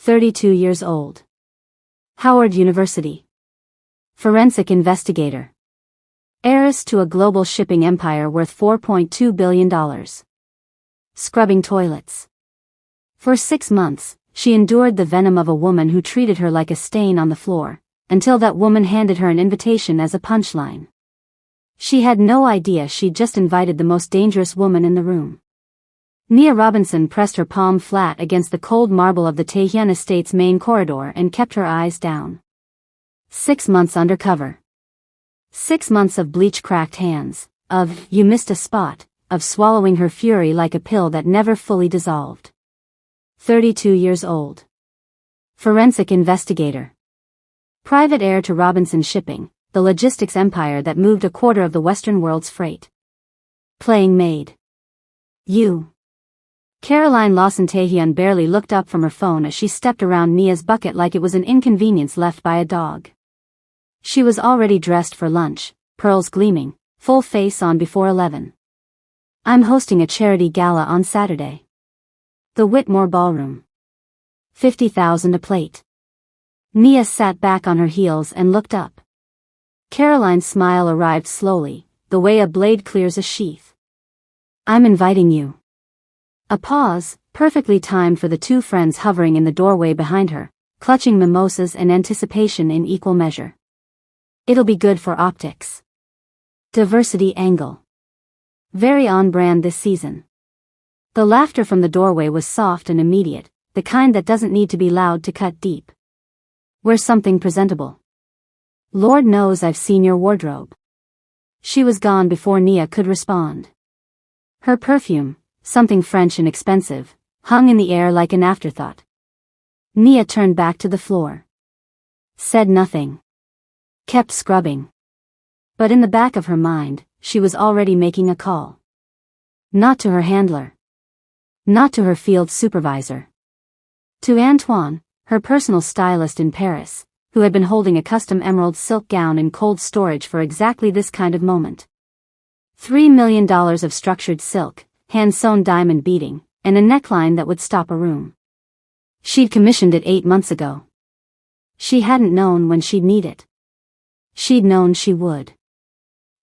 32 years old. Howard University. Forensic investigator. Heiress to a global shipping empire worth $4.2 billion. Scrubbing toilets. For 6 months, she endured the venom of a woman who treated her like a stain on the floor, until that woman handed her an invitation as a punchline. She had no idea she'd just invited the most dangerous woman in the room. Nia Robinson pressed her palm flat against the cold marble of the Taehyun estate's main corridor and kept her eyes down. 6 months undercover. 6 months of bleach-cracked hands, of "you missed a spot," of swallowing her fury like a pill that never fully dissolved. 32 years old. Forensic investigator. Private heir to Robinson Shipping, the logistics empire that moved a quarter of the Western world's freight. Playing Maid. You. Caroline Lawson Taehyun barely looked up from her phone as she stepped around Nia's bucket like it was an inconvenience left by a dog. She was already dressed for lunch, pearls gleaming, full face on before 11. I'm hosting a charity gala on Saturday. The Whitmore Ballroom. 50,000 a plate. Nia sat back on her heels and looked up. Caroline's smile arrived slowly, the way a blade clears a sheath. I'm inviting you. A pause, perfectly timed for the two friends hovering in the doorway behind her, clutching mimosas and anticipation in equal measure. It'll be good for optics. Diversity angle. Very on brand this season. The laughter from the doorway was soft and immediate, the kind that doesn't need to be loud to cut deep. Wear something presentable. Lord knows I've seen your wardrobe. She was gone before Nia could respond. Her perfume, something French and expensive, hung in the air like an afterthought. Nia turned back to the floor. Said nothing. Kept scrubbing. But in the back of her mind, she was already making a call. Not to her handler. Not to her field supervisor. To Antoine, her personal stylist in Paris, who had been holding a custom emerald silk gown in cold storage for exactly this kind of moment. $3 million of structured silk, hand-sewn diamond beading, and a neckline that would stop a room. She'd commissioned it 8 months ago. She hadn't known when she'd need it. She'd known she would.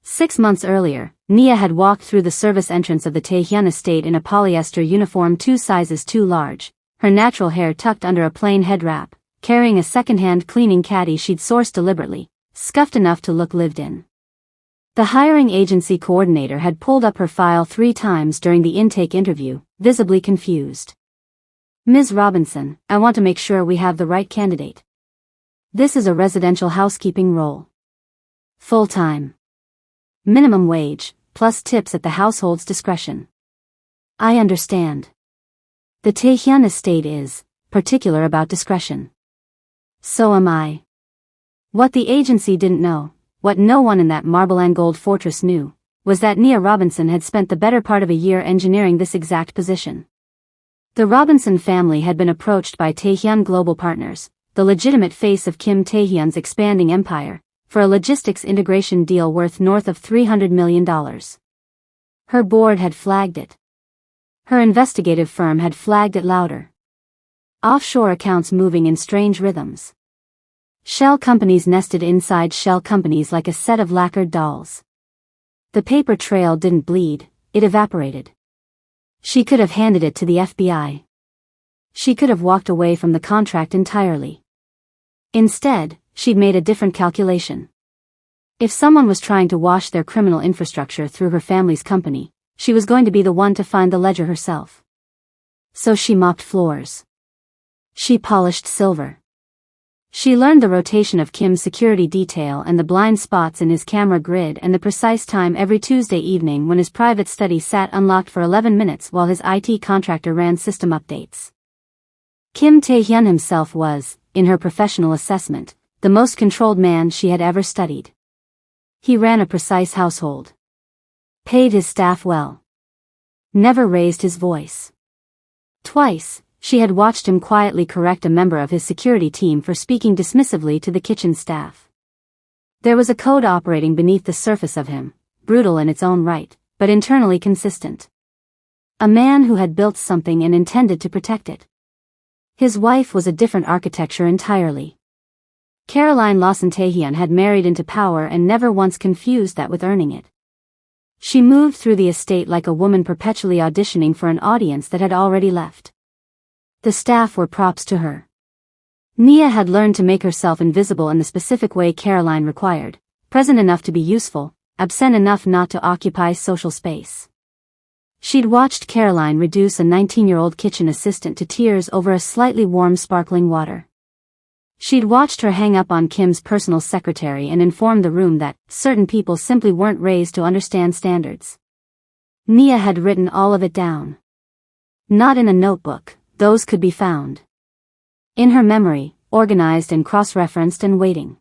6 months earlier, Nia had walked through the service entrance of the Taehyun estate in a polyester uniform 2 sizes too large, her natural hair tucked under a plain head wrap, carrying a second-hand cleaning caddy she'd sourced deliberately, scuffed enough to look lived in. The hiring agency coordinator had pulled up her file 3 times during the intake interview, visibly confused. Ms. Robinson, I want to make sure we have the right candidate. This is a residential housekeeping role. Full-time. Minimum wage, plus tips at the household's discretion. I understand. The Taehyun estate is particular about discretion. So am I. What the agency didn't know, what no one in that marble and gold fortress knew, was that Nia Robinson had spent the better part of a year engineering this exact position. The Robinson family had been approached by Taehyun Global Partners, the legitimate face of Kim Taehyun's expanding empire, for a logistics integration deal worth north of $300 million. Her board had flagged it. Her investigative firm had flagged it louder. Offshore accounts moving in strange rhythms. Shell companies nested inside shell companies like a set of lacquered dolls. The paper trail didn't bleed, it evaporated. She could have handed it to the FBI. She could have walked away from the contract entirely. Instead, she'd made a different calculation. If someone was trying to wash their criminal infrastructure through her family's company, she was going to be the one to find the ledger herself. So she mopped floors. She polished silver. She learned the rotation of Kim's security detail and the blind spots in his camera grid and the precise time every Tuesday evening when his private study sat unlocked for 11 minutes while his IT contractor ran system updates. Kim Taehyun himself was, in her professional assessment, the most controlled man she had ever studied. He ran a precise household. Paid his staff well. Never raised his voice. Twice, she had watched him quietly correct a member of his security team for speaking dismissively to the kitchen staff. There was a code operating beneath the surface of him, brutal in its own right, but internally consistent. A man who had built something and intended to protect it. His wife was a different architecture entirely. Caroline Lawson Taehyun had married into power and never once confused that with earning it. She moved through the estate like a woman perpetually auditioning for an audience that had already left. The staff were props to her. Nia had learned to make herself invisible in the specific way Caroline required, present enough to be useful, absent enough not to occupy social space. She'd watched Caroline reduce a 19-year-old kitchen assistant to tears over a slightly warm sparkling water. She'd watched her hang up on Kim's personal secretary and inform the room that certain people simply weren't raised to understand standards. Nia had written all of it down. Not in a notebook, those could be found. In her memory, organized and cross-referenced and waiting.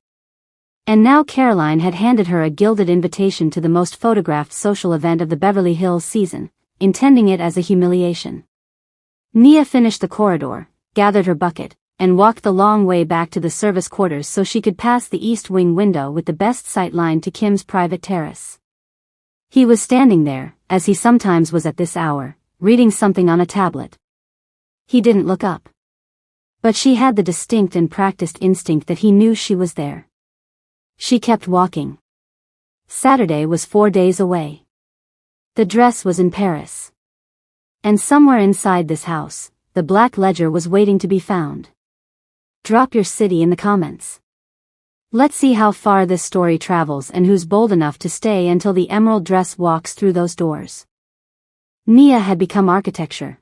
And now Caroline had handed her a gilded invitation to the most photographed social event of the Beverly Hills season, intending it as a humiliation. Nia finished the corridor, gathered her bucket, and walked the long way back to the service quarters so she could pass the east wing window with the best sight line to Kim's private terrace. He was standing there, as he sometimes was at this hour, reading something on a tablet. He didn't look up. But she had the distinct and practiced instinct that he knew she was there. She kept walking. Saturday was 4 days away. The dress was in Paris. And somewhere inside this house, the black ledger was waiting to be found. Drop your city in the comments. Let's see how far this story travels and who's bold enough to stay until the emerald dress walks through those doors. Nia had become architecture.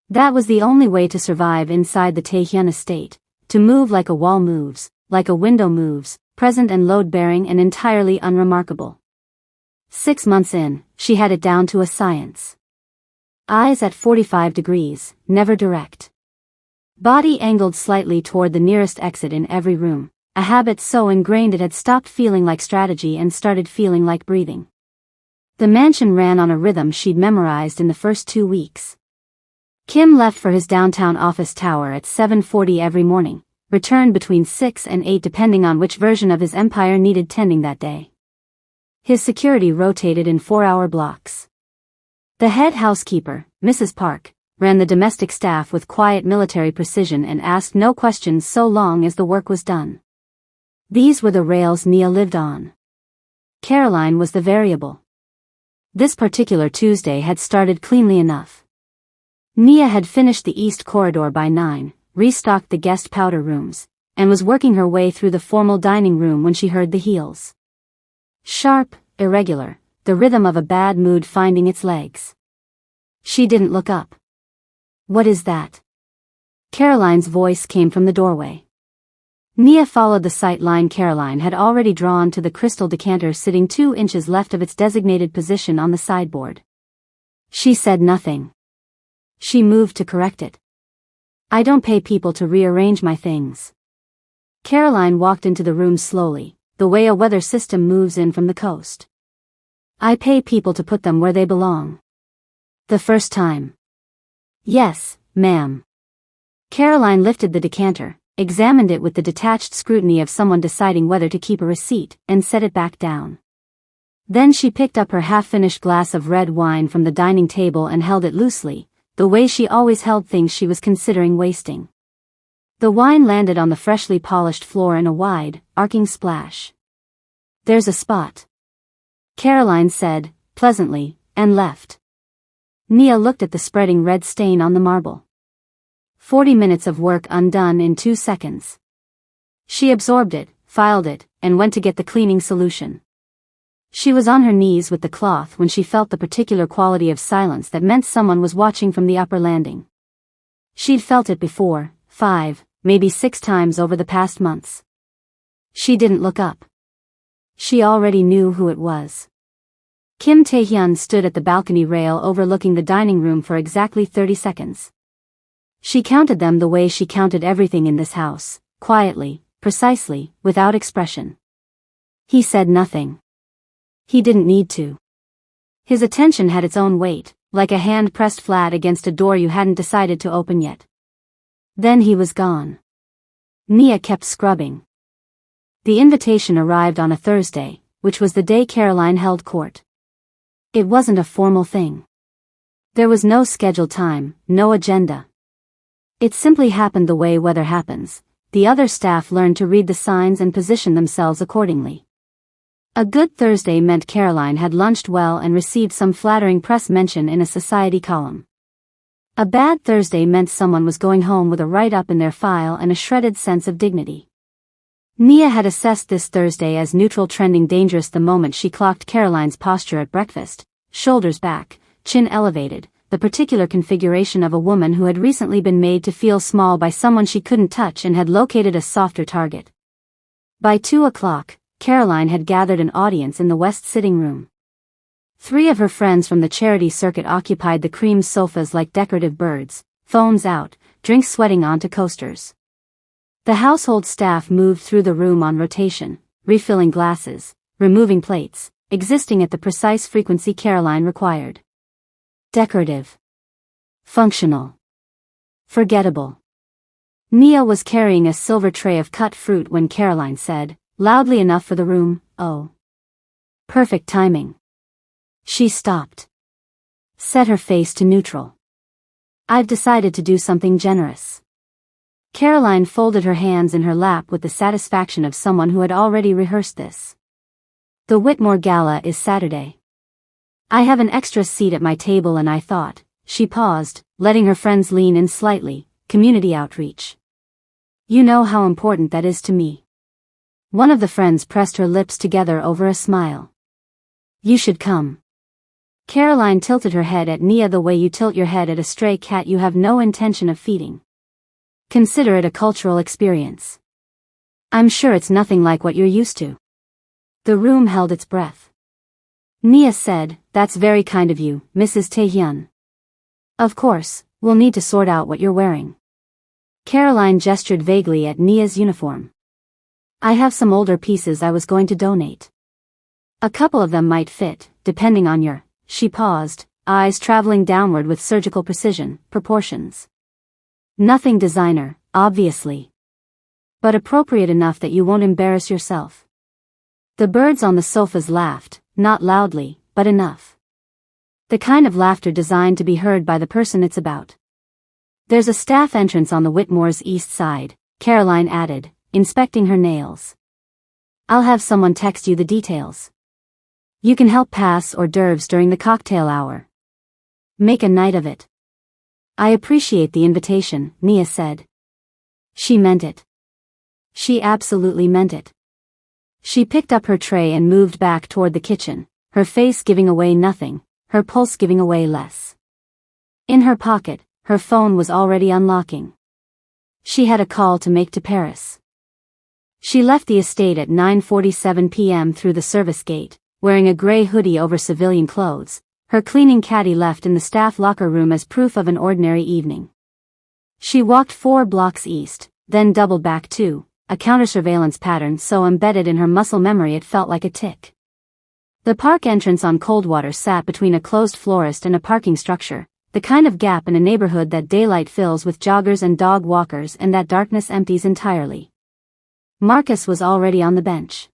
That was the only way to survive inside the Taehyun estate, to move like a wall moves, like a window moves, present and load-bearing and entirely unremarkable. 6 months in, she had it down to a science. Eyes at 45 degrees, never direct. Body angled slightly toward the nearest exit in every room, a habit so ingrained it had stopped feeling like strategy and started feeling like breathing. The mansion ran on a rhythm she'd memorized in the first 2 weeks. Kim left for his downtown office tower at 7:40 every morning, returned between 6 and 8 depending on which version of his empire needed tending that day. His security rotated in 4-hour blocks. The head housekeeper, Mrs. Park, ran the domestic staff with quiet military precision and asked no questions so long as the work was done. These were the rails Nia lived on. Caroline was the variable. This particular Tuesday had started cleanly enough. Nia had finished the east corridor by 9, restocked the guest powder rooms, and was working her way through the formal dining room when she heard the heels. Sharp, irregular, the rhythm of a bad mood finding its legs. She didn't look up. What is that? Caroline's voice came from the doorway. Nia followed the sight line Caroline had already drawn to the crystal decanter sitting 2 inches left of its designated position on the sideboard. She said nothing. She moved to correct it. I don't pay people to rearrange my things. Caroline walked into the room slowly, the way a weather system moves in from the coast. I pay people to put them where they belong. The first time. Yes, ma'am. Caroline lifted the decanter, examined it with the detached scrutiny of someone deciding whether to keep a receipt, and set it back down. Then she picked up her half-finished glass of red wine from the dining table and held it loosely, the way she always held things she was considering wasting. The wine landed on the freshly polished floor in a wide, arcing splash. There's a spot. Caroline said, pleasantly, and left. Nia looked at the spreading red stain on the marble. 40 minutes of work undone in 2 seconds. She absorbed it, filed it, and went to get the cleaning solution. She was on her knees with the cloth when she felt the particular quality of silence that meant someone was watching from the upper landing. She'd felt it before, 5, maybe 6 times over the past months. She didn't look up. She already knew who it was. Kim Taehyun stood at the balcony rail overlooking the dining room for exactly 30 seconds. She counted them the way she counted everything in this house, quietly, precisely, without expression. He said nothing. He didn't need to. His attention had its own weight, like a hand pressed flat against a door you hadn't decided to open yet. Then he was gone. Nia kept scrubbing. The invitation arrived on a Thursday, which was the day Caroline held court. It wasn't a formal thing. There was no scheduled time, no agenda. It simply happened the way weather happens. The other staff learned to read the signs and position themselves accordingly. A good Thursday meant Caroline had lunched well and received some flattering press mention in a society column. A bad Thursday meant someone was going home with a write-up in their file and a shredded sense of dignity. Nia had assessed this Thursday as neutral, trending dangerous the moment she clocked Caroline's posture at breakfast, shoulders back, chin elevated, the particular configuration of a woman who had recently been made to feel small by someone she couldn't touch and had located a softer target. By 2 o'clock, Caroline had gathered an audience in the West sitting room. 3 of her friends from the charity circuit occupied the cream sofas like decorative birds, phones out, drinks sweating onto coasters. The household staff moved through the room on rotation, refilling glasses, removing plates, existing at the precise frequency Caroline required. Decorative. Functional. Forgettable. Nia was carrying a silver tray of cut fruit when Caroline said, loudly enough for the room, "Oh. Perfect timing." She stopped. Set her face to neutral. "I've decided to do something generous." Caroline folded her hands in her lap with the satisfaction of someone who had already rehearsed this. "The Whitmore Gala is Saturday. I have an extra seat at my table and I thought," she paused, letting her friends lean in slightly, "community outreach. You know how important that is to me." One of the friends pressed her lips together over a smile. "You should come." Caroline tilted her head at Nia the way you tilt your head at a stray cat you have no intention of feeding. "Consider it a cultural experience. I'm sure it's nothing like what you're used to." The room held its breath. Nia said, "That's very kind of you, Mrs. Taehyun. Of course, we'll need to sort out what you're wearing." Caroline gestured vaguely at Nia's uniform. "I have some older pieces I was going to donate. A couple of them might fit, depending on your," she paused, eyes traveling downward with surgical precision, "proportions. Nothing designer, obviously. But appropriate enough that you won't embarrass yourself." The birds on the sofas laughed, not loudly, but enough. The kind of laughter designed to be heard by the person it's about. "There's a staff entrance on the Whitmore's east side," Caroline added, inspecting her nails. "I'll have someone text you the details. You can help pass hors d'oeuvres during the cocktail hour. Make a night of it." "I appreciate the invitation," Nia said. She meant it. She absolutely meant it. She picked up her tray and moved back toward the kitchen, her face giving away nothing, her pulse giving away less. In her pocket, her phone was already unlocking. She had a call to make to Paris. She left the estate at 9:47 p.m. through the service gate, wearing a gray hoodie over civilian clothes, her cleaning caddy left in the staff locker room as proof of an ordinary evening. She walked 4 blocks east, then doubled back 2, a counter-surveillance pattern so embedded in her muscle memory it felt like a tick. The park entrance on Coldwater sat between a closed florist and a parking structure, the kind of gap in a neighborhood that daylight fills with joggers and dog walkers and that darkness empties entirely. Marcus was already on the bench.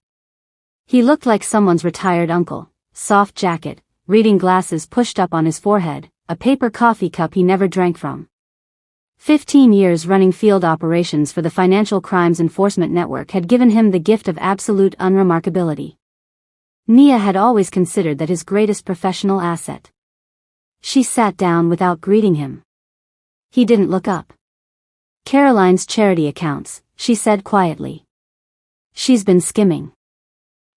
He looked like someone's retired uncle, soft jacket, reading glasses pushed up on his forehead, a paper coffee cup he never drank from. 15 years running field operations for the Financial Crimes Enforcement Network had given him the gift of absolute unremarkability. Nia had always considered that his greatest professional asset. She sat down without greeting him. He didn't look up. "Caroline's charity accounts," she said quietly. "She's been skimming.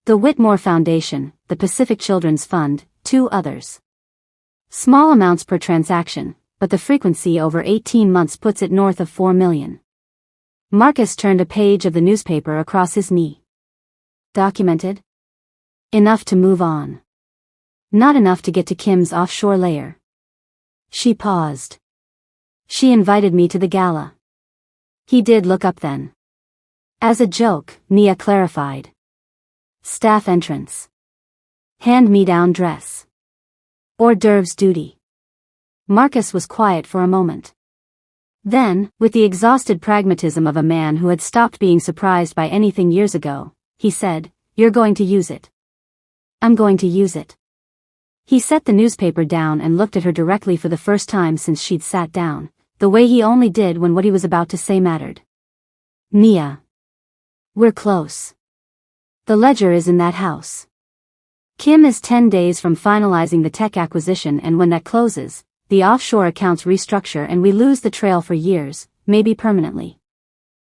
The Whitmore Foundation, the Pacific Children's Fund, 2 others. Small amounts per transaction, but the frequency over 18 months puts it north of 4 million. Marcus turned a page of the newspaper across his knee. "Documented? Enough to move on. Not enough to get to Kim's offshore layer." She paused. "She invited me to the gala." He did look up then. As a joke, Nia clarified. "Staff entrance. Hand-me-down dress. Hors d'oeuvres duty." Marcus was quiet for a moment. Then, with the exhausted pragmatism of a man who had stopped being surprised by anything years ago, he said, "You're going to use it." "I'm going to use it." He set the newspaper down and looked at her directly for the first time since she'd sat down, the way he only did when what he was about to say mattered. Nia. We're close. The ledger is in that house. Kim is 10 days from finalizing the tech acquisition, and when that closes, the offshore accounts restructure and we lose the trail for years, maybe permanently.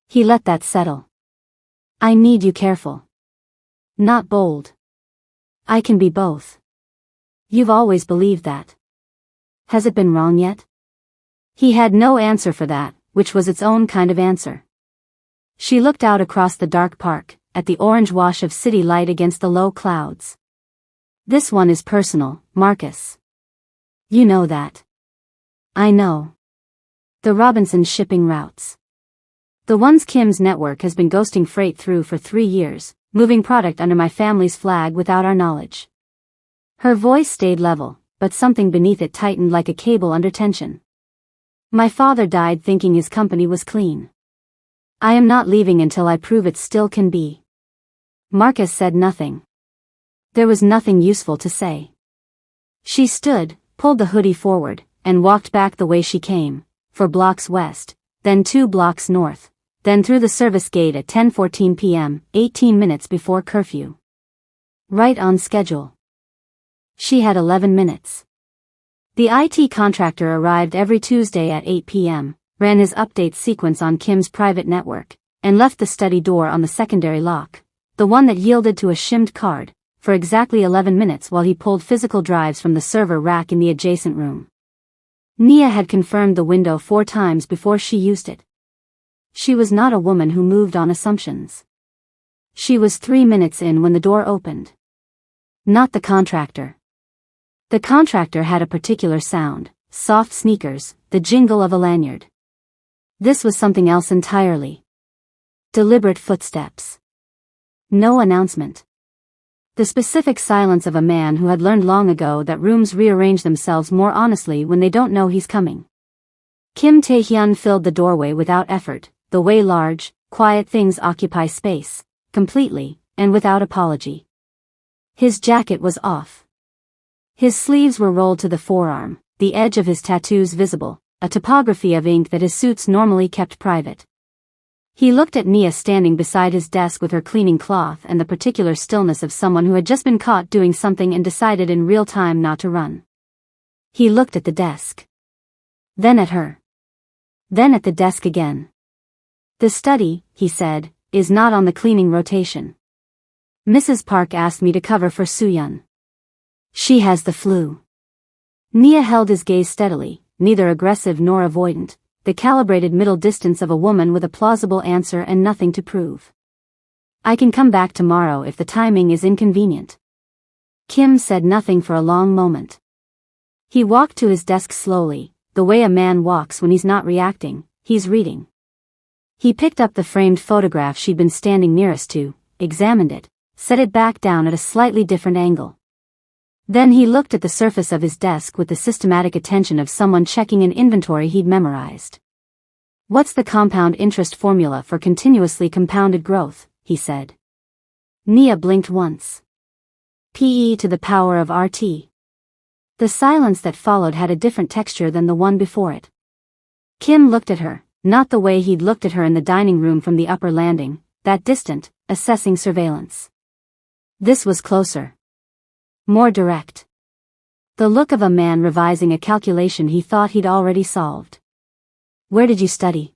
He let that settle. I need you careful. Not bold. I can be both. You've always believed that. Has it been wrong yet? He had no answer for that, which was its own kind of answer. She looked out across the dark park, at the orange wash of city light against the low clouds. This one is personal, Marcus. You know that. I know. The Robinson shipping routes. The ones Kim's network has been ghosting freight through for 3 years, moving product under my family's flag without our knowledge. Her voice stayed level, but something beneath it tightened like a cable under tension. My father died thinking his company was clean. I am not leaving until I prove it still can be. Marcus said nothing. There was nothing useful to say. She stood, pulled the hoodie forward, and walked back the way she came, 4 blocks west, then 2 blocks north, then through the service gate at 10:14 p.m., 18 minutes before curfew. Right on schedule. She had 11 minutes. The IT contractor arrived every Tuesday at 8 p.m., ran his update sequence on Kim's private network, and left the study door on the secondary lock, the one that yielded to a shimmed card, for exactly 11 minutes while he pulled physical drives from the server rack in the adjacent room. Nia had confirmed the window 4 times before she used it. She was not a woman who moved on assumptions. She was 3 minutes in when the door opened. Not the contractor. The contractor had a particular sound, soft sneakers, the jingle of a lanyard. This was something else entirely. Deliberate footsteps. No announcement. The specific silence of a man who had learned long ago that rooms rearrange themselves more honestly when they don't know he's coming. Kim Tae-hyun filled the doorway without effort, the way large, quiet things occupy space, completely, and without apology. His jacket was off. His sleeves were rolled to the forearm, the edge of his tattoos visible, a topography of ink that his suits normally kept private. He looked at Nia standing beside his desk with her cleaning cloth and the particular stillness of someone who had just been caught doing something and decided in real time not to run. He looked at the desk. Then at her. Then at the desk again. The study, he said, is not on the cleaning rotation. Mrs. Park asked me to cover for Soo-yeon. She has the flu. Nia held his gaze steadily, neither aggressive nor avoidant, the calibrated middle distance of a woman with a plausible answer and nothing to prove. I can come back tomorrow if the timing is inconvenient. Kim said nothing for a long moment. He walked to his desk slowly, the way a man walks when he's not reacting, he's reading. He picked up the framed photograph she'd been standing nearest to, examined it, set it back down at a slightly different angle. Then he looked at the surface of his desk with the systematic attention of someone checking an inventory he'd memorized. What's the compound interest formula for continuously compounded growth, he said. Nia blinked once. PE to the power of RT. The silence that followed had a different texture than the one before it. Kim looked at her, not the way he'd looked at her in the dining room from the upper landing, that distant, assessing surveillance. This was closer. More direct. The look of a man revising a calculation he thought he'd already solved. Where did you study?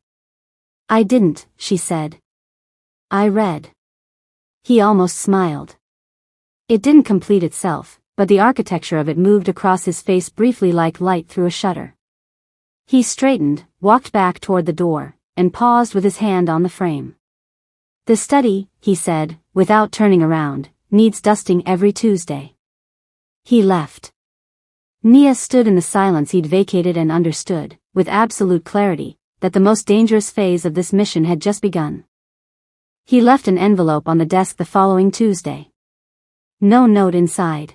I didn't, she said. I read. He almost smiled. It didn't complete itself, but the architecture of it moved across his face briefly like light through a shutter. He straightened, walked back toward the door, and paused with his hand on the frame. The study, he said, without turning around, needs dusting every Tuesday. He left. Nia stood in the silence he'd vacated and understood, with absolute clarity, that the most dangerous phase of this mission had just begun. He left an envelope on the desk the following Tuesday. No note inside.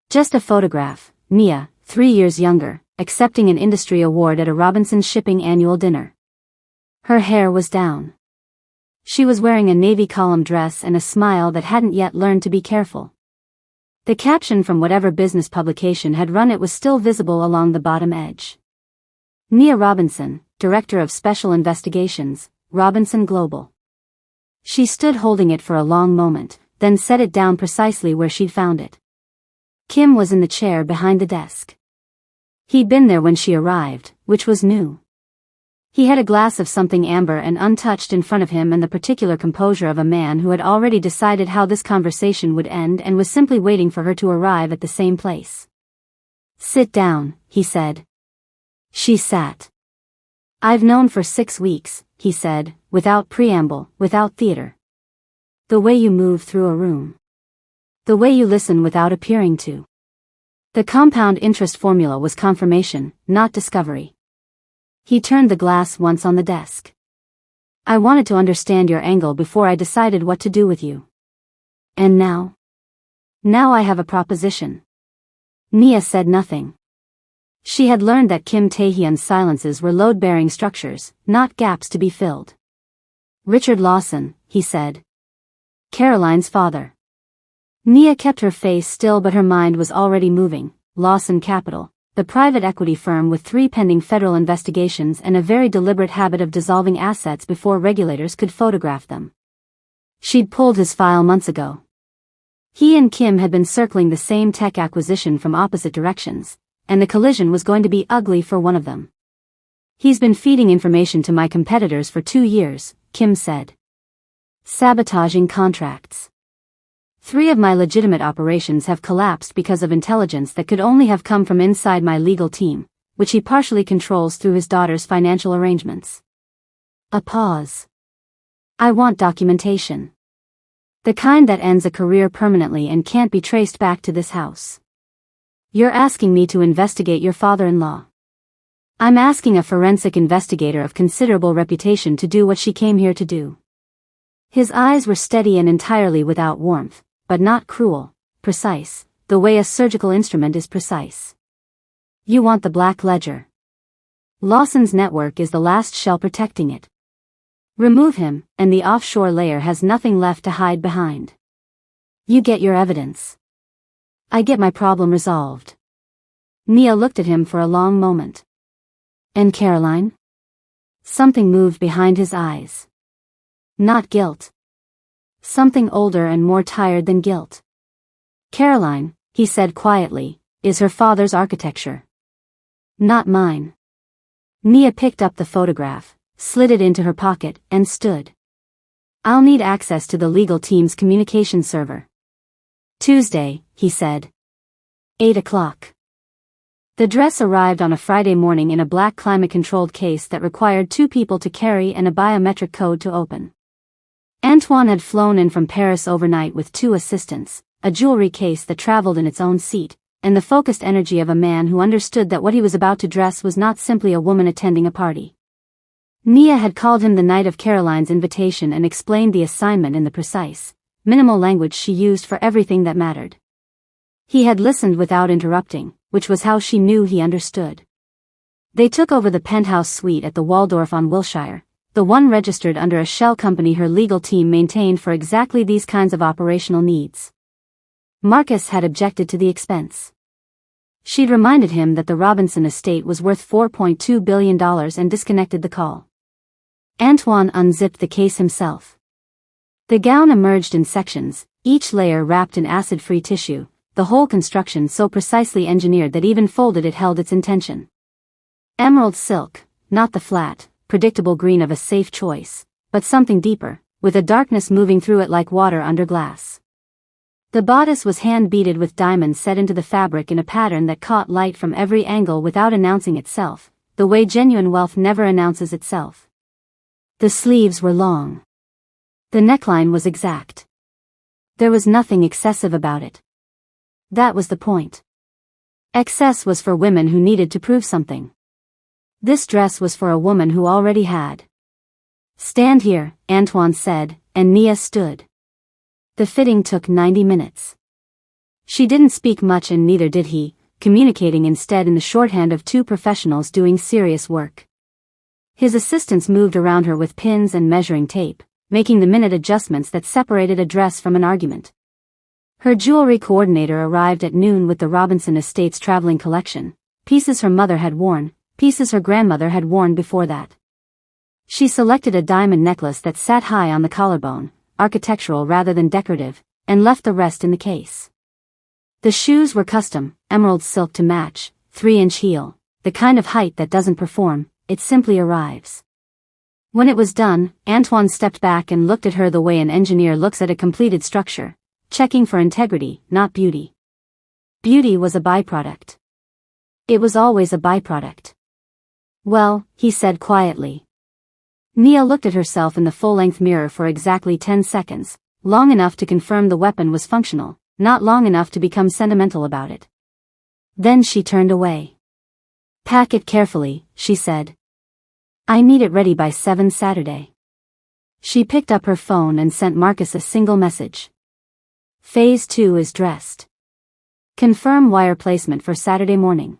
Just a photograph, Nia, 3 years younger, accepting an industry award at a Robinson shipping annual dinner. Her hair was down. She was wearing a navy column dress and a smile that hadn't yet learned to be careful. The caption from whatever business publication had run it was still visible along the bottom edge. Nia Robinson, Director of Special Investigations, Robinson Global. She stood holding it for a long moment, then set it down precisely where she'd found it. Kim was in the chair behind the desk. He'd been there when she arrived, which was new. He had a glass of something amber and untouched in front of him and the particular composure of a man who had already decided how this conversation would end and was simply waiting for her to arrive at the same place. "Sit down," he said. She sat. "I've known for 6 weeks," he said, without preamble, without theater. "The way you move through a room. The way you listen without appearing to." The compound interest formula was confirmation, not discovery. He turned the glass once on the desk. "I wanted to understand your angle before I decided what to do with you. And now? Now I have a proposition." Nia said nothing. She had learned that Kim Tae-hyun's silences were load-bearing structures, not gaps to be filled. "Richard Lawson," he said. "Caroline's father." Nia kept her face still but her mind was already moving. Lawson Capital, the private equity firm with 3 pending federal investigations and a very deliberate habit of dissolving assets before regulators could photograph them. She'd pulled his file months ago. He and Kim had been circling the same tech acquisition from opposite directions, and the collision was going to be ugly for one of them. "He's been feeding information to my competitors for 2 years, Kim said. "Sabotaging contracts. 3 of my legitimate operations have collapsed because of intelligence that could only have come from inside my legal team, which he partially controls through his daughter's financial arrangements." A pause. "I want documentation. The kind that ends a career permanently and can't be traced back to this house. You're asking me to investigate your father-in-law. I'm asking a forensic investigator of considerable reputation to do what she came here to do." His eyes were steady and entirely without warmth, but not cruel, precise, the way a surgical instrument is precise. "You want the black ledger. Lawson's network is the last shell protecting it. Remove him, and the offshore layer has nothing left to hide behind. You get your evidence. I get my problem resolved." Nia looked at him for a long moment. "And Caroline?" Something moved behind his eyes. "Not guilt. Something older and more tired than guilt. Caroline," he said quietly, "is her father's architecture. Not mine." Nia picked up the photograph, slid it into her pocket, and stood. "I'll need access to the legal team's communication server." "Tuesday," he said. 8 o'clock. The dress arrived on a Friday morning in a black climate-controlled case that required 2 people to carry and a biometric code to open. Antoine had flown in from Paris overnight with 2 assistants, a jewelry case that traveled in its own seat, and the focused energy of a man who understood that what he was about to dress was not simply a woman attending a party. Nia had called him the night of Caroline's invitation and explained the assignment in the precise, minimal language she used for everything that mattered. He had listened without interrupting, which was how she knew he understood. They took over the penthouse suite at the Waldorf on Wilshire, the one registered under a shell company her legal team maintained for exactly these kinds of operational needs. Marcus had objected to the expense. She'd reminded him that the Robinson estate was worth $4.2 billion and disconnected the call. Antoine unzipped the case himself. The gown emerged in sections, each layer wrapped in acid-free tissue, the whole construction so precisely engineered that even folded it held its intention. Emerald silk, not the flat, predictable green of a safe choice, but something deeper, with a darkness moving through it like water under glass. The bodice was hand-beaded with diamonds set into the fabric in a pattern that caught light from every angle without announcing itself, the way genuine wealth never announces itself. The sleeves were long. The neckline was exact. There was nothing excessive about it. That was the point. Excess was for women who needed to prove something. This dress was for a woman who already had. "Stand here," Antoine said, and Nia stood. The fitting took 90 minutes. She didn't speak much and neither did he, communicating instead in the shorthand of 2 professionals doing serious work. His assistants moved around her with pins and measuring tape, making the minute adjustments that separated a dress from an argument. Her jewelry coordinator arrived at noon with the Robinson estate's traveling collection, pieces her mother had worn, pieces her grandmother had worn before that. She selected a diamond necklace that sat high on the collarbone, architectural rather than decorative, and left the rest in the case. The shoes were custom, emerald silk to match, 3-inch heel, the kind of height that doesn't perform, it simply arrives. When it was done, Antoine stepped back and looked at her the way an engineer looks at a completed structure, checking for integrity, not beauty. Beauty was a byproduct. It was always a byproduct. Well, he said quietly. Nia looked at herself in the full-length mirror for exactly 10 seconds, long enough to confirm the weapon was functional, not long enough to become sentimental about it. Then she turned away. Pack it carefully, she said. I need it ready by 7 Saturday. She picked up her phone and sent Marcus a single message. Phase 2 is dressed. Confirm wire placement for Saturday morning.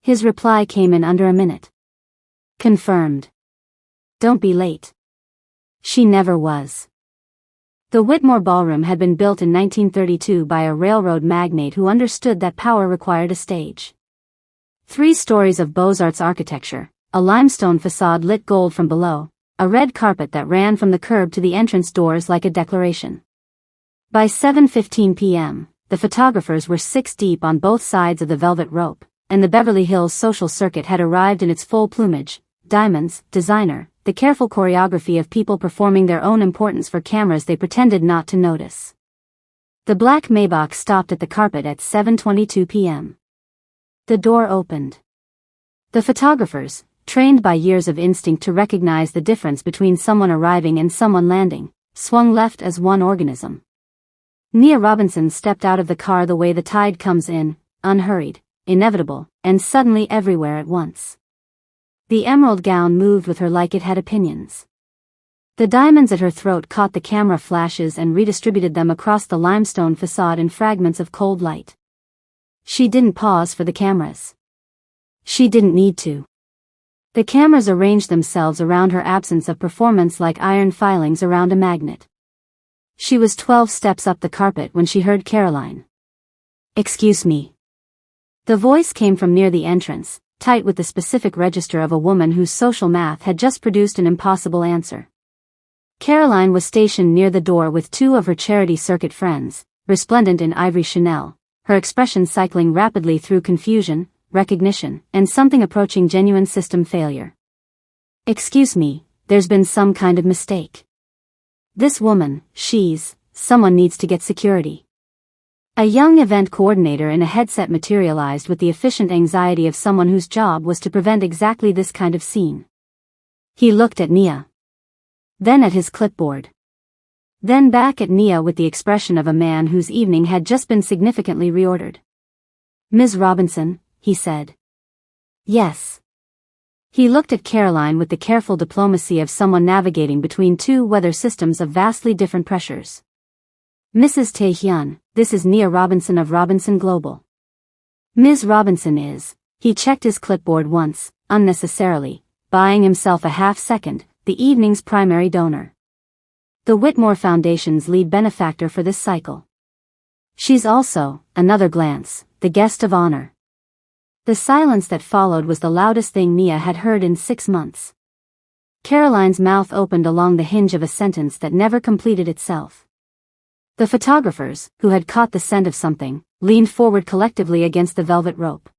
His reply came in under a minute. Confirmed. Don't be late. She never was. The Whitmore Ballroom had been built in 1932 by a railroad magnate who understood that power required a stage. 3 stories of Beaux-Arts architecture, a limestone facade lit gold from below, a red carpet that ran from the curb to the entrance doors like a declaration. By 7:15 p.m., the photographers were 6 deep on both sides of the velvet rope, and the Beverly Hills social circuit had arrived in its full plumage, diamonds, designer, the careful choreography of people performing their own importance for cameras they pretended not to notice. The black Maybach stopped at the carpet at 7:22 p.m. The door opened. The photographers, trained by years of instinct to recognize the difference between someone arriving and someone landing, swung left as one organism. Nia Robinson stepped out of the car the way the tide comes in, unhurried, inevitable, and suddenly everywhere at once. The emerald gown moved with her like it had opinions. The diamonds at her throat caught the camera flashes and redistributed them across the limestone facade in fragments of cold light. She didn't pause for the cameras. She didn't need to. The cameras arranged themselves around her absence of performance like iron filings around a magnet. She was 12 steps up the carpet when she heard Caroline. Excuse me. The voice came from near the entrance, tight with the specific register of a woman whose social math had just produced an impossible answer. Caroline was stationed near the door with 2 of her charity circuit friends, resplendent in ivory Chanel, her expression cycling rapidly through confusion, recognition, and something approaching genuine system failure. Excuse me, there's been some kind of mistake. This woman, someone needs to get security. A young event coordinator in a headset materialized with the efficient anxiety of someone whose job was to prevent exactly this kind of scene. He looked at Nia. Then at his clipboard. Then back at Nia with the expression of a man whose evening had just been significantly reordered. Ms. Robinson, he said. Yes. He looked at Caroline with the careful diplomacy of someone navigating between 2 weather systems of vastly different pressures. Mrs. Tae-hyun, this is Nia Robinson of Robinson Global. Ms. Robinson is, he checked his clipboard once, unnecessarily, buying himself a half-second, the evening's primary donor. The Whitmore Foundation's lead benefactor for this cycle. She's also, another glance, the guest of honor. The silence that followed was the loudest thing Nia had heard in 6 months. Caroline's mouth opened along the hinge of a sentence that never completed itself. The photographers, who had caught the scent of something, leaned forward collectively against the velvet rope.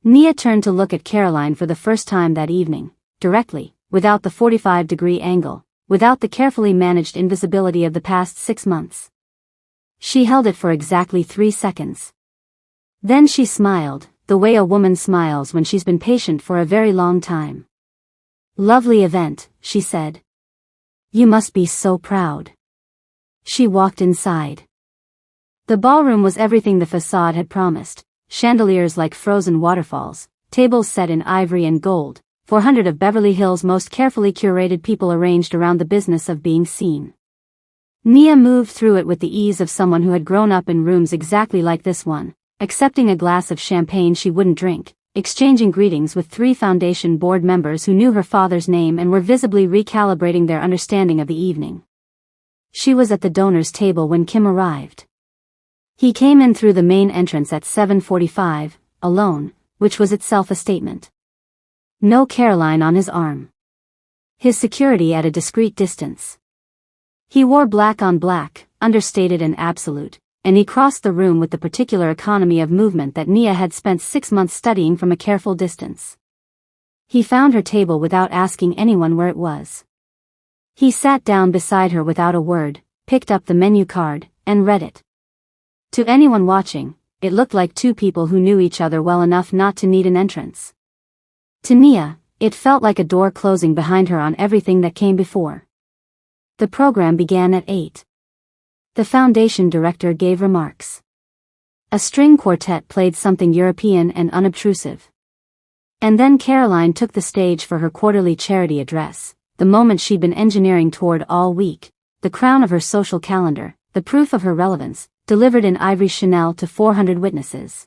Nia turned to look at Caroline for the first time that evening, directly, without the 45-degree angle, without the carefully managed invisibility of the past 6 months. She held it for exactly 3 seconds. Then she smiled, the way a woman smiles when she's been patient for a very long time. Lovely event, she said. You must be so proud. She walked inside. The ballroom was everything the facade had promised, chandeliers like frozen waterfalls, tables set in ivory and gold, 400 of Beverly Hills' most carefully curated people arranged around the business of being seen. Nia moved through it with the ease of someone who had grown up in rooms exactly like this one, accepting a glass of champagne she wouldn't drink, exchanging greetings with 3 foundation board members who knew her father's name and were visibly recalibrating their understanding of the evening. She was at the donors' table when Kim arrived. He came in through the main entrance at 7:45, alone, which was itself a statement. No Caroline on his arm. His security at a discreet distance. He wore black on black, understated and absolute, and he crossed the room with the particular economy of movement that Nia had spent 6 months studying from a careful distance. He found her table without asking anyone where it was. He sat down beside her without a word, picked up the menu card, and read it. To anyone watching, it looked like two people who knew each other well enough not to need an entrance. To Nia, it felt like a door closing behind her on everything that came before. The program began at 8. The foundation director gave remarks. A string quartet played something European and unobtrusive. And then Caroline took the stage for her quarterly charity address, the moment she'd been engineering toward all week, the crown of her social calendar, the proof of her relevance, delivered in ivory Chanel to 400 witnesses.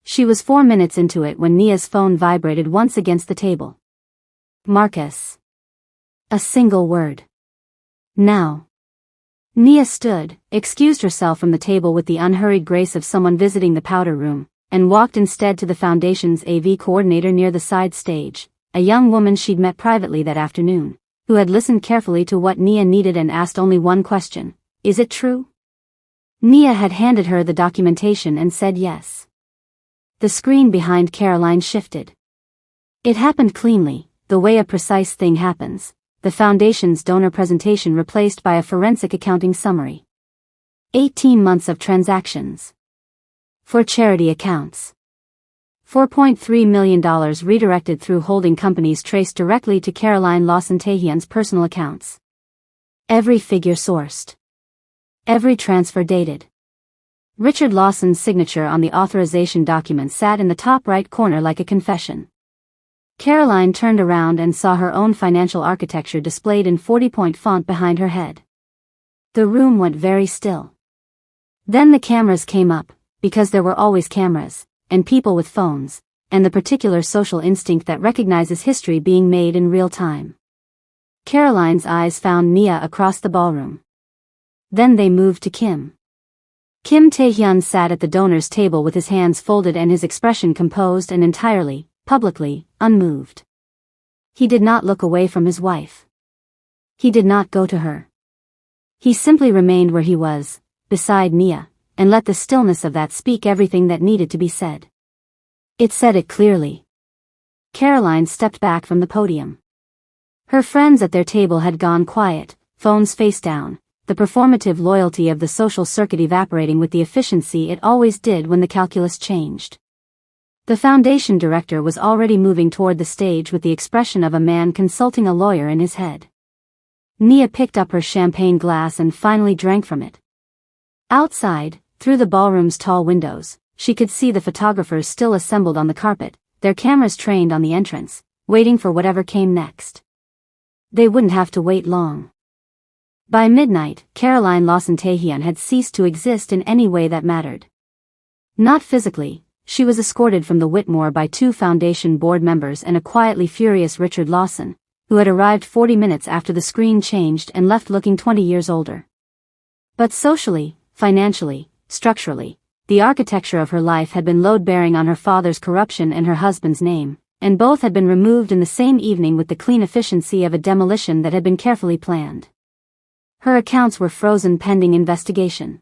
She was 4 minutes into it when Nia's phone vibrated once against the table. Marcus. A single word. Now. Nia stood, excused herself from the table with the unhurried grace of someone visiting the powder room, and walked instead to the foundation's AV coordinator near the side stage, a young woman she'd met privately that afternoon, who had listened carefully to what Nia needed and asked only one question: "Is it true?" Nia had handed her the documentation and said yes. The screen behind Caroline shifted. It happened cleanly, the way a precise thing happens. The foundation's donor presentation replaced by a forensic accounting summary. 18 months of transactions. For charity accounts. $4.3 million redirected through holding companies traced directly to Caroline Lawson-Tahian's personal accounts. Every figure sourced. Every transfer dated. Richard Lawson's signature on the authorization document sat in the top right corner like a confession. Caroline turned around and saw her own financial architecture displayed in 40-point font behind her head. The room went very still. Then the cameras came up, because there were always cameras, and people with phones, and the particular social instinct that recognizes history being made in real time. Caroline's eyes found Nia across the ballroom. Then they moved to Kim. Kim Tae-hyun sat at the donor's table with his hands folded and his expression composed and entirely, publicly, unmoved. He did not look away from his wife. He did not go to her. He simply remained where he was, beside Nia, and let the stillness of that speak everything that needed to be said. It said it clearly. Caroline stepped back from the podium. Her friends at their table had gone quiet, phones face down, the performative loyalty of the social circuit evaporating with the efficiency it always did when the calculus changed. The foundation director was already moving toward the stage with the expression of a man consulting a lawyer in his head. Nia picked up her champagne glass and finally drank from it. Outside, through the ballroom's tall windows, she could see the photographers still assembled on the carpet, their cameras trained on the entrance, waiting for whatever came next. They wouldn't have to wait long. By midnight, Caroline Lawson-Tahian had ceased to exist in any way that mattered. Not physically. She was escorted from the Whitmore by 2 foundation board members and a quietly furious Richard Lawson, who had arrived 40 minutes after the screen changed and left looking 20 years older. But socially, financially, structurally, the architecture of her life had been load-bearing on her father's corruption and her husband's name, and both had been removed in the same evening with the clean efficiency of a demolition that had been carefully planned. Her accounts were frozen pending investigation.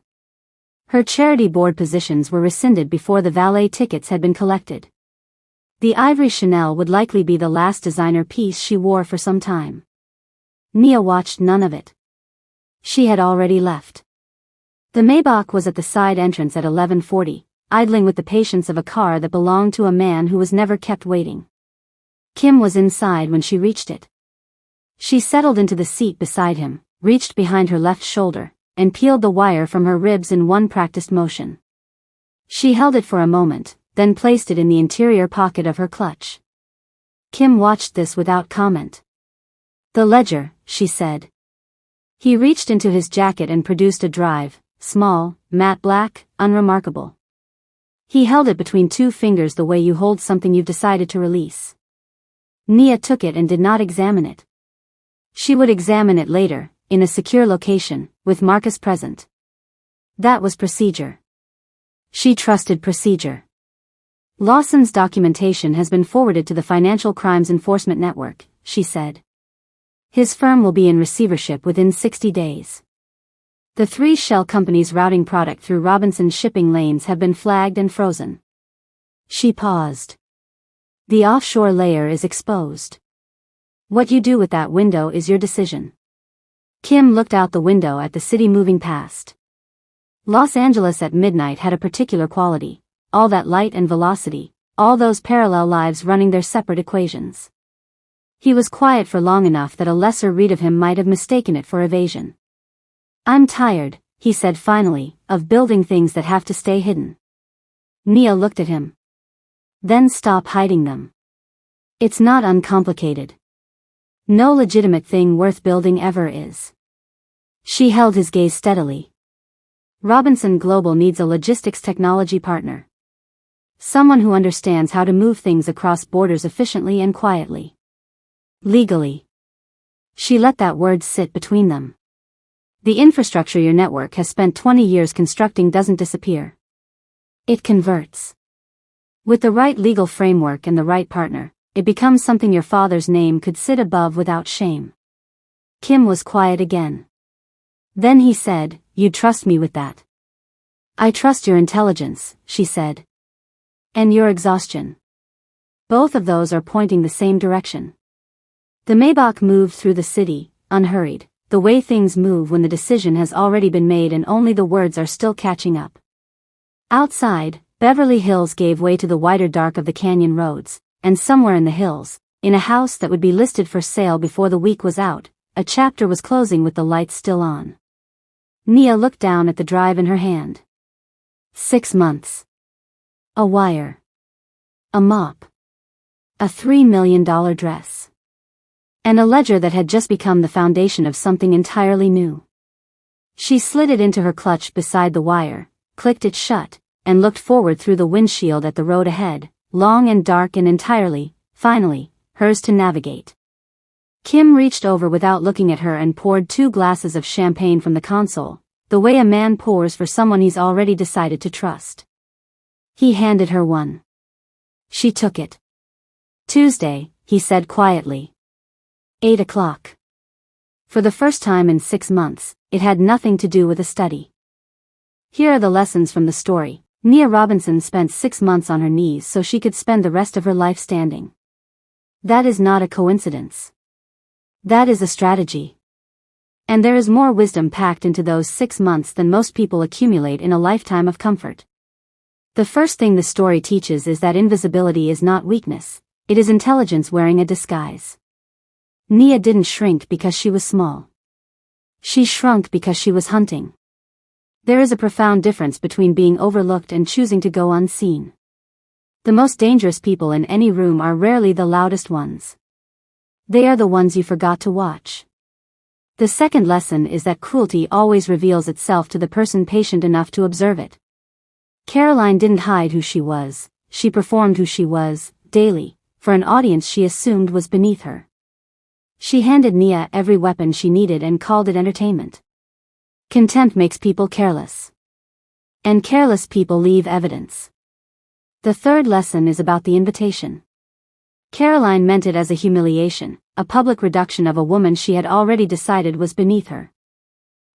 Her charity board positions were rescinded before the valet tickets had been collected. The ivory Chanel would likely be the last designer piece she wore for some time. Nia watched none of it. She had already left. The Maybach was at the side entrance at 11:40, idling with the patience of a car that belonged to a man who was never kept waiting. Kim was inside when she reached it. She settled into the seat beside him, reached behind her left shoulder, and peeled the wire from her ribs in one practiced motion. She held it for a moment, then placed it in the interior pocket of her clutch. Kim watched this without comment. "The ledger," she said. He reached into his jacket and produced a drive, small, matte black, unremarkable. He held it between 2 fingers the way you hold something you've decided to release. Nia took it and did not examine it. She would examine it later, in a secure location, with Marcus present. That was procedure. She trusted procedure. Lawson's documentation has been forwarded to the Financial Crimes Enforcement Network, she said. His firm will be in receivership within 60 days. The 3 shell companies routing product through Robinson's shipping lanes have been flagged and frozen. She paused. The offshore layer is exposed. What you do with that window is your decision. Kim looked out the window at the city moving past. Los Angeles at midnight had a particular quality. All that light and velocity, all those parallel lives running their separate equations. He was quiet for long enough that a lesser read of him might have mistaken it for evasion. I'm tired, he said finally, of building things that have to stay hidden. Nia looked at him. Then stop hiding them. It's not uncomplicated. No legitimate thing worth building ever is. She held his gaze steadily. Robinson Global needs a logistics technology partner. Someone who understands how to move things across borders efficiently and quietly. Legally. She let that word sit between them. The infrastructure your network has spent 20 years constructing doesn't disappear. It converts. With the right legal framework and the right partner, it becomes something your father's name could sit above without shame. Kim was quiet again. Then he said, "You trust me with that." "I trust your intelligence," she said. "And your exhaustion. Both of those are pointing the same direction." The Maybach moved through the city, unhurried, the way things move when the decision has already been made and only the words are still catching up. Outside, Beverly Hills gave way to the wider dark of the canyon roads, and somewhere in the hills, in a house that would be listed for sale before the week was out, a chapter was closing with the lights still on. Nia looked down at the drive in her hand. 6 months. A wire. A mop. A $3 million dress. And a ledger that had just become the foundation of something entirely new. She slid it into her clutch beside the wire, clicked it shut, and looked forward through the windshield at the road ahead, long and dark and entirely, finally, hers to navigate. Kim reached over without looking at her and poured 2 glasses of champagne from the console, the way a man pours for someone he's already decided to trust. He handed her one. She took it. "Tuesday," he said quietly. 8 o'clock. For the first time in 6 months, it had nothing to do with a study. Here are the lessons from the story. Nia Robinson spent 6 months on her knees so she could spend the rest of her life standing. That is not a coincidence. That is a strategy. And there is more wisdom packed into those 6 months than most people accumulate in a lifetime of comfort. The first thing the story teaches is that invisibility is not weakness, it is intelligence wearing a disguise. Nia didn't shrink because she was small. She shrunk because she was hunting. There is a profound difference between being overlooked and choosing to go unseen. The most dangerous people in any room are rarely the loudest ones. They are the ones you forgot to watch. The second lesson is that cruelty always reveals itself to the person patient enough to observe it. Caroline didn't hide who she was, she performed who she was, daily, for an audience she assumed was beneath her. She handed Nia every weapon she needed and called it entertainment. Contempt makes people careless. And careless people leave evidence. The third lesson is about the invitation. Caroline meant it as a humiliation, a public reduction of a woman she had already decided was beneath her.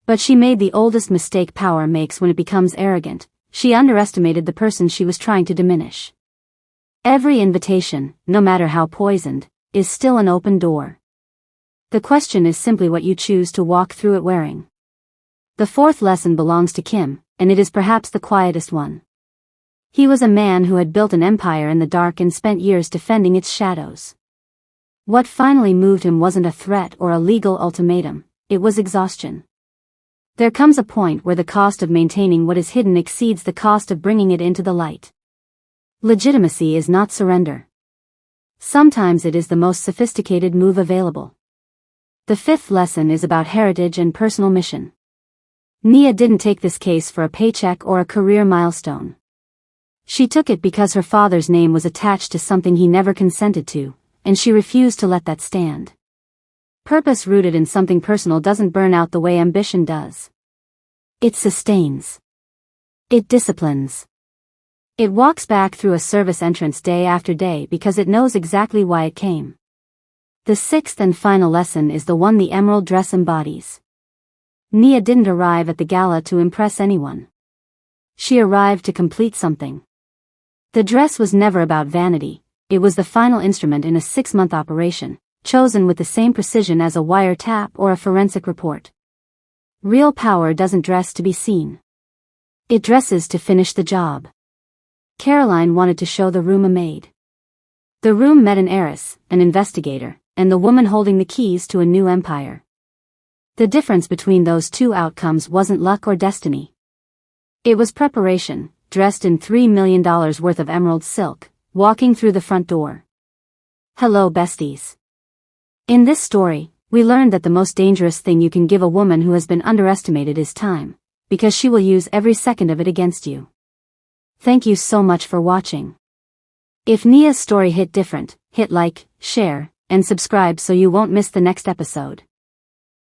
But she made the oldest mistake power makes when it becomes arrogant. She underestimated the person she was trying to diminish. Every invitation, no matter how poisoned, is still an open door. The question is simply what you choose to walk through it wearing. The fourth lesson belongs to Kim, and it is perhaps the quietest one. He was a man who had built an empire in the dark and spent years defending its shadows. What finally moved him wasn't a threat or a legal ultimatum, it was exhaustion. There comes a point where the cost of maintaining what is hidden exceeds the cost of bringing it into the light. Legitimacy is not surrender. Sometimes it is the most sophisticated move available. The fifth lesson is about heritage and personal mission. Nia didn't take this case for a paycheck or a career milestone. She took it because her father's name was attached to something he never consented to, and she refused to let that stand. Purpose rooted in something personal doesn't burn out the way ambition does. It sustains. It disciplines. It walks back through a service entrance day after day because it knows exactly why it came. The sixth and final lesson is the one the emerald dress embodies. Nia didn't arrive at the gala to impress anyone. She arrived to complete something. The dress was never about vanity, it was the final instrument in a 6-month operation, chosen with the same precision as a wiretap or a forensic report. Real power doesn't dress to be seen. It dresses to finish the job. Caroline wanted to show the room a maid. The room met an heiress, an investigator, and the woman holding the keys to a new empire. The difference between those two outcomes wasn't luck or destiny. It was preparation, dressed in $3 million worth of emerald silk, walking through the front door. Hello, besties. In this story, we learned that the most dangerous thing you can give a woman who has been underestimated is time, because she will use every second of it against you. Thank you so much for watching. If Nia's story hit different, hit like, share, and subscribe so you won't miss the next episode.